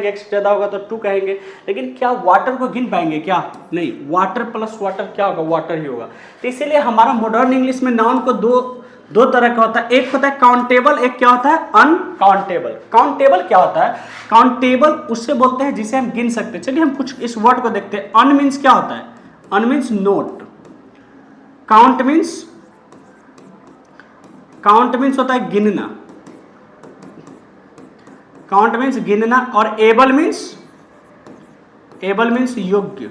X से ज्यादा होगा तो 2 कहेंगे, लेकिन क्या वाटर को गिन पाएंगे क्या? नहीं, वाटर प्लस वाटर क्या होगा? वाटर ही होगा। तो इसीलिए हमारा मॉडर्न इंग्लिश में नाउन को दो तरह का होता है, एक होता है काउंटेबल, एक क्या होता है? अनकाउंटेबल। काउंटेबल क्या होता है? काउंटेबल उससे बोलते हैं जिसे हम गिन सकते हैं। चलिए हम कुछ इस वर्ड को देखते हैं। अन मीन्स क्या होता है? अन मीन्स नोट, काउंट मीन्स होता है गिनना, काउंट मीन्स गिनना, और एबल मीन्स योग्य।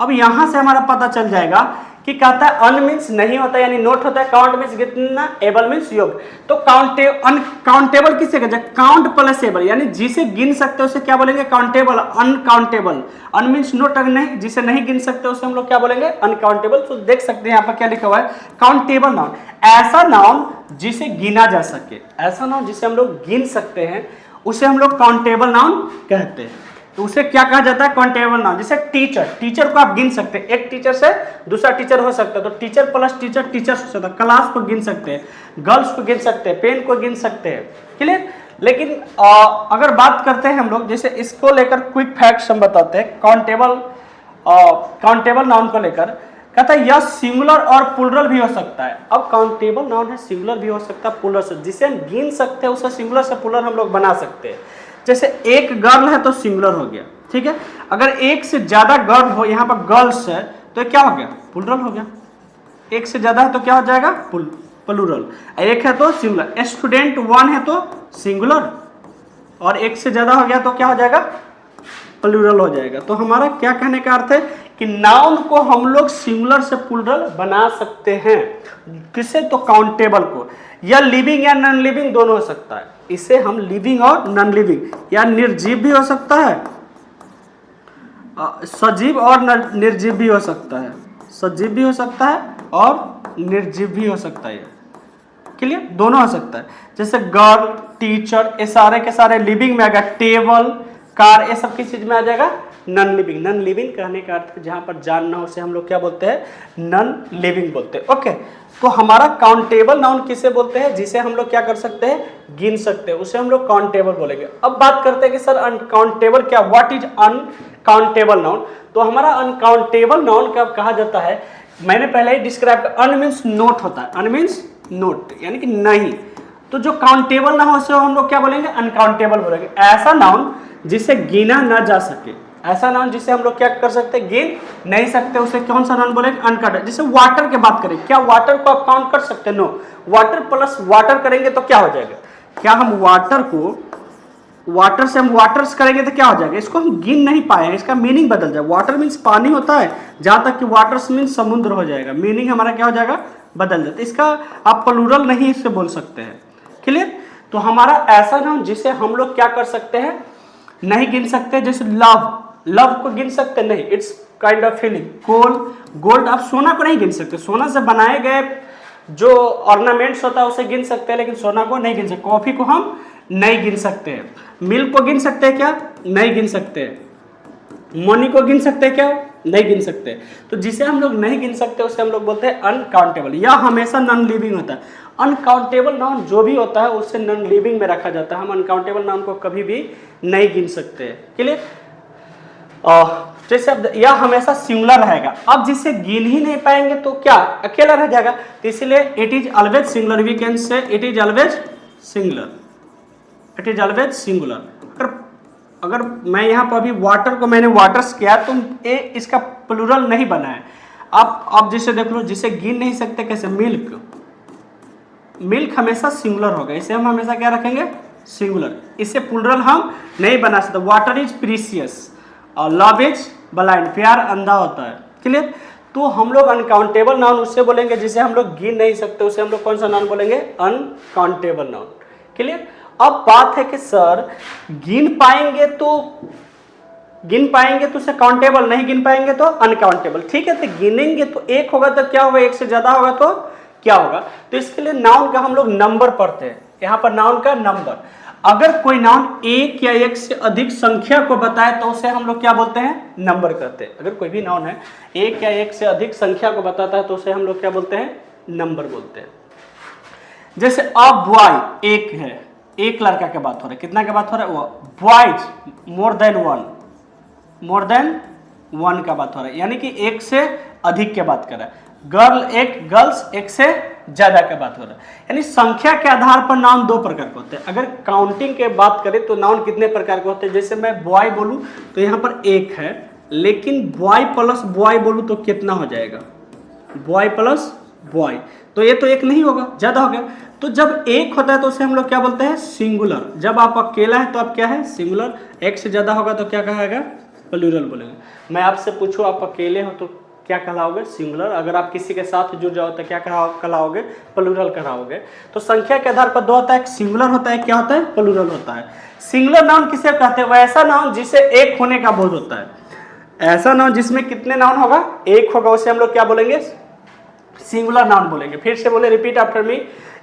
अब यहां से हमारा पता चल जाएगा कि कहता है अन मीन्स नहीं होता यानी नोट होता है, काउंट मीन्स गिनना, एबल मीन्स योग्य। तो अनकाउंटेबल किसे कहते हैं? काउंट प्लस एबल, यानी जिसे गिन सकते हैं उसे क्या बोलेंगे? काउंटेबल। अनकाउंटेबल, अन मीन्स नोट, अगर नहीं जिसे नहीं गिन सकते उसे हम लोग क्या बोलेंगे? अनकाउंटेबल। तो देख सकते हैं यहाँ पर क्या लिखा हुआ है? काउंटेबल नाउन, ऐसा नाउन जिसे गिना जा सके, ऐसा नाउन जिसे हम लोग गिन सकते हैं उसे हम लोग काउंटेबल नाउन कहते हैं। तो उसे क्या कहा जाता है? Countable noun. जैसे टीचर को आप गिन सकते हैं, एक टीचर से दूसरा टीचर हो सकता है, तो टीचर प्लस टीचर टीचर हो सकता है। क्लास को गिन सकते हैं, गर्ल्स को गिन सकते हैं, पेन को गिन सकते हैं, क्लियर। लेकिन अगर बात करते हैं हम लोग, जैसे इसको लेकर क्विक फैक्ट्स हम बताते हैं काउंटेबल नाउन को लेकर। कहता है यह सिंगुलर और प्लूरल भी हो सकता है। अब काउंटेबल नाउन है, सिंगुलर भी हो सकता है, प्लूरल से, जिसे हम गिन सकते हैं उसे सिंगुलर से प्लूरल हम लोग बना सकते हैं। जैसे एक गर्ल है तो सिंगुलर हो गया, ठीक है। अगर एक से ज्यादा गर्ल हो, यहाँ पर गर्ल्स है, तो क्या हो गया? प्लूरल हो गया। एक से ज्यादा है तो क्या हो जाएगा? प्लूरल। एक है तो सिंगुलर। स्टूडेंट 1 है तो सिंगुलर, और एक से ज्यादा हो गया तो क्या हो जाएगा? प्लूरल हो जाएगा। तो हमारा क्या कहने का अर्थ है कि नाउन को हम लोग सिंगुलर से प्लूरल बना सकते हैं। किसे? तो काउंटेबल को। या लिविंग या नॉन लिविंग दोनों हो सकता है। इसे हम लिविंग और नॉन लिविंग, या निर्जीव भी हो सकता है, सजीव और निर्जीव भी हो सकता है, सजीव भी हो सकता है और निर्जीव भी हो सकता है, क्लियर, दोनों हो सकता है। जैसे गर्ल, टीचर, ये सारे के सारे लिविंग में आ गया। टेबल, कार, ये सब किस चीज में आ जाएगा? Non living. नॉन लिविंग कहने का अर्थ जहां पर जान ना हो उसे हम लोग क्या बोलते हैं? नॉन लिविंग बोलते हैं। ओके, तो हमारा काउंटेबल नाउन किसे बोलते हैं? जिसे हम लोग क्या कर सकते हैं? गिन सकते हैं, उसे हम लोग काउंटेबल बोलेंगे। अब बात करते हैं कि सर अनकाउंटेबल क्या? What is uncountable noun? तो हमारा अनकाउंटेबल नाउन कब कहा जाता है? मैंने पहले ही डिस्क्राइब किया। अन मीन्स नोट होता है, अन मीन्स नोट यानी कि नहीं। तो जो काउंटेबल ना हो उसे हम लोग क्या बोलेंगे? अनकाउंटेबल बोलेंगे। ऐसा नाउन जिसे गिना ना जा सके, ऐसा नाउन जिसे हम लोग क्या कर सकते हैं? गिन नहीं सकते, उसे कौन सा नाउन बोलेंगे? अनकाउंटेबल। जैसे वाटर की बात करें, क्या वाटर को आप काउंट कर सकते हैं? नो। वाटर प्लस वाटर करेंगे तो क्या हो जाएगा? क्या हम वाटर को वाटर से हम वाटर्स करेंगे तो क्या हो जाएगा? इसको हम गिन नहीं पाए, इसका मीनिंग बदल जाए। वाटर मीन्स पानी होता है, जहां तक कि वाटर्स मीन्स समुद्र हो जाएगा, मीनिंग हमारा क्या हो जाएगा? बदल जाता है। इसका आप प्लूरल नहीं इससे बोल सकते हैं, क्लियर। तो हमारा ऐसा नाउन जिसे हम लोग क्या कर सकते हैं? नहीं गिन सकते। जैसे लव को गिन सकते नहीं, it's kind of feeling. Gold, आप सोना को नहीं गिन सकते, सोना से बनाए गए जो ऑर्नामेंट्स होता है उसे गिन सकते हैं, लेकिन सोना को नहीं गिन सकते। कॉफी को हम नहीं गिन सकते हैं। मिल्क को गिन सकते हैं क्या? नहीं गिन सकते। मनी को गिन सकते हैं क्या? नहीं गिन सकते। तो जिसे हम लोग नहीं गिन सकते उसे हम लोग बोलते हैं अनकाउंटेबल। यह हमेशा नॉन लिविंग होता है। अनकाउंटेबल नाउन जो भी होता है उसे नॉन लिविंग में रखा जाता है। हम अनकाउंटेबल नाउन को कभी भी नहीं गिन सकते, क्लियर। जैसे अब यह हमेशा सिंगुलर रहेगा। अब जिसे गिन ही नहीं पाएंगे तो क्या? अकेला रह जाएगा। तो इसलिए it is always singular, we can say it is always singular, it is always singular. अगर मैं यहाँ पर अभी वाटर को मैंने वाटर्स किया तो इसका प्लूरल नहीं बना है। आप जिसे देख लो, जिसे गिन नहीं सकते, कैसे? मिल्क हमेशा सिंगुलर होगा, इसे हम हमेशा क्या रखेंगे? सिंगुलर। इसे प्लूरल हम नहीं बना सकते। वाटर इज प्रीसियस और लव इज ब्लाइंड, प्यार अंधा होता है, क्लियर। तो हम लोग अनकाउंटेबल नाउन उससे बोलेंगे जिसे हम लोग गिन नहीं सकते, उसे हम लोग कौन सा नाउन बोलेंगे? Uncountable noun, clear. अब बात है कि सर गिन पाएंगे तो उसे काउंटेबल, नहीं गिन पाएंगे तो अनकाउंटेबल, ठीक है। तो गिनेंगे तो एक होगा तो क्या होगा? एक से ज्यादा होगा तो क्या होगा? तो इसके लिए नाउन का हम लोग नंबर पढ़ते हैं। यहाँ पर नाउन का नंबर, अगर कोई नाउन एक या एक से अधिक संख्या को बताए तो उसे हम लोग क्या बोलते हैं? नंबर कहते हैं। अगर कोई भी नाउन है एक या एक से अधिक संख्या को बताता है तो उसे हम लोग क्या बोलते हैं? नंबर बोलते हैं। जैसे अ बॉय एक है, एक लड़का की बात हो रहा है, कितना की बात हो रहा है, वो बॉयज मोर देन वन का बात हो रहा है, यानी कि एक से अधिक के बात कर रहा है। गर्ल्स एक से ज्यादा का बात हो रहा है, यानी संख्या के आधार पर नाउन दो प्रकार के होते हैं। अगर काउंटिंग के बात करें तो नाउन कितने प्रकार के होते हैं, जैसे मैं बॉय बोलूं तो यहाँ पर एक है, लेकिन बॉय प्लस बॉय बोलूं तो कितना हो जाएगा, बॉय प्लस बॉय, तो ये तो एक नहीं होगा, ज्यादा हो गया। तो जब एक होता है तो उसे हम लोग क्या बोलते हैं, सिंगुलर। जब आप अकेला है तो आप क्या है, सिंगुलर। एक से ज्यादा होगा तो क्या कहेगा, प्लूरल बोलेंगे। मैं आपसे पूछूं आप अकेले हो तो क्या कहलाओगे, सिंगुलर। अगर आप किसी के साथ जुड़ जाओ तो क्या कहलाओगे, प्लूरल कहलाओगे। तो संख्या के आधार पर दो होता है, एक सिंगुलर होता है, क्या होता है, प्लूरल होता है। सिंगुलर नाउन किसे कहते हैं, वैसा नाउन जिसे एक होने का बोध होता है। ऐसा नाउन जिसमें कितने नाउन होगा, एक होगा, उसे हम लोग क्या बोलेंगे, सिंगुलर नाउन बोलेंगे। फिर से बोले, रिपीट आफ्टर मी,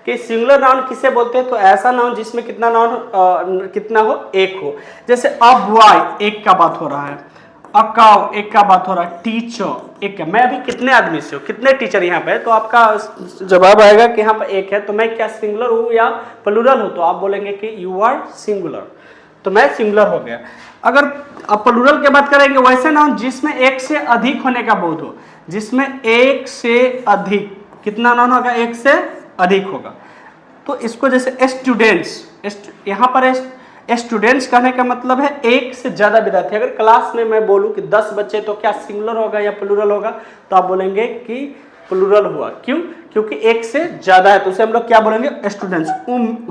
कि सिंगुलर नाउन किसे बोलते हैं, तो ऐसा नाउन जिसमें कितना नाउन कितना हो, एक हो। जैसे अ बॉय एक का बात हो रहा है, अ काउ एक का बात हो रहा है, टीचर एक का। मैं अभी कितने आदमी से हूँ, कितने टीचर यहाँ पे है, तो आपका जवाब आएगा कि यहाँ पर एक है, तो मैं क्या सिंगुलर हूँ या प्लूरल हूँ, तो आप बोलेंगे कि यू आर सिंगुलर, तो मैं सिंगुलर हो गया। अगर आप प्लूरल की बात करेंगे, वैसे नाउन जिसमें एक से अधिक होने का बोध हो, जिसमें एक से अधिक, कितना नाउन होगा, एक से अधिक होगा। तो इसको जैसे स्टूडेंट्स, यहाँ पर स्टूडेंट्स कहने का मतलब है एक से ज्यादा विद्यार्थी। अगर क्लास में मैं बोलूं कि 10 बच्चे, तो क्या सिंगुलर होगा या प्लूरल होगा, तो आप बोलेंगे कि प्लूरल हुआ। क्यों, क्योंकि एक से ज्यादा है, तो उसे हम लोग क्या बोलेंगे, स्टूडेंट्स।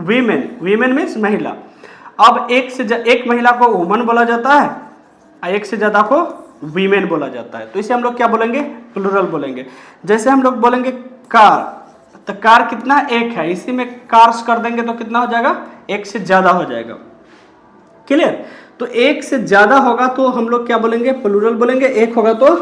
वीमेन मीन्स महिला। अब एक महिला को वुमन बोला जाता है, एक से ज्यादा को वीमेन बोला जाता है, तो इसे हम लोग क्या बोलेंगे, प्लूरल बोलेंगे। जैसे हम लोग बोलेंगे कार, तो कार कितना, एक है, इसी में कार्स कर देंगे तो कितना हो जाएगा, एक से ज्यादा हो जाएगा। क्लियर। तो एक से ज्यादा होगा तो हम लोग क्या बोलेंगे, प्लूरल बोलेंगे, एक होगा तो